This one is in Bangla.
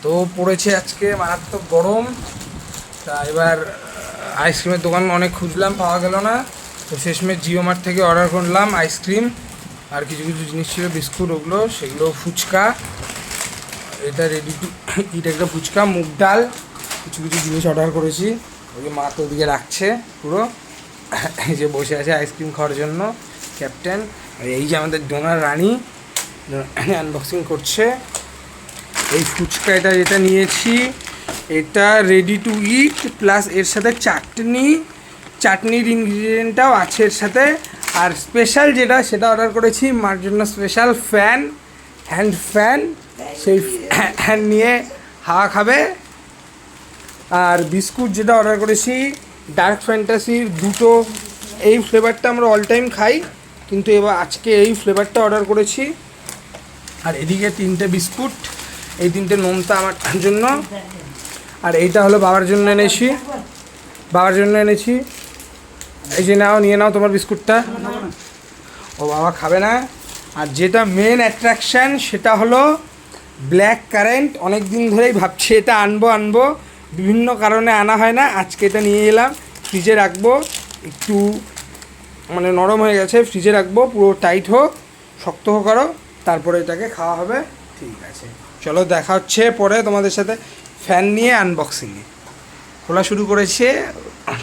তো পড়েছে আজকে মারাত্মক গরম। তা এবার আইসক্রিমের দোকান অনেক খুঁজলাম, পাওয়া গেল না। তো শেষমেশ জিও মার্ট থেকে অর্ডার করলাম আইসক্রিম, আর কিছু কিছু জিনিস ছিল বিস্কুট, ওগুলো সেগুলো ফুচকা, এটা রেডি টু ইট একটা ফুচকা, মুগ ডাল, কিছু কিছু জিনিস অর্ডার করেছি। ওই মা তো ওদিকে রাখছে পুরো, এই যে বসে আছে আইসক্রিম খাওয়ার জন্য ক্যাপ্টেন। আর এই যে আমাদের ডোনার রানী আনবক্সিং করছে। এই ফুচকা এটা যেটা নিয়েছি, এটা রেডি টু ইট প্লাস এর সাথে চাটনির ইনগ্রিডিয়েন্টটাও আছে এর সাথে। আর স্পেশাল যেটা সেটা অর্ডার করেছি মার জন্য, স্পেশাল হ্যান্ড ফ্যান, সেই ফ্যান নিয়ে হাওয়া খাবে। আর বিস্কুট যেটা অর্ডার করেছি ডার্ক ফ্যান্টাসির দুটো, এই ফ্লেভারটা আমরা অল টাইম খাই, কিন্তু এবার আজকে এই ফ্লেভারটা অর্ডার করেছি। আর এদিকে 3টে বিস্কুট, এই 3টে নোনতা আমার জন্য, আর এইটা হলো বাবার জন্য এনেছি। এই যে নাও, নিয়ে নাও তোমার বিস্কুটটা। ও বাবা খাবে না। আর যেটা মেন অ্যাট্রাকশান সেটা হলো ব্ল্যাক কারেন্ট। অনেক দিন ধরেই ভাবছি এটা আনবো, বিভিন্ন কারণে আনা হয় না। আজকে এটা নিয়ে এলাম, ফ্রিজে রাখবো, একটু মানে নরম হয়ে গেছে, ফ্রিজে রাখবো, পুরো টাইট হোক, শক্ত হোক আরও, তারপরে এটাকে খাওয়া হবে। ঠিক আছে, চলো দেখা হচ্ছে পরে তোমাদের সাথে। ফ্যান নিয়ে আনবক্সিংয়ে খোলা শুরু করেছে।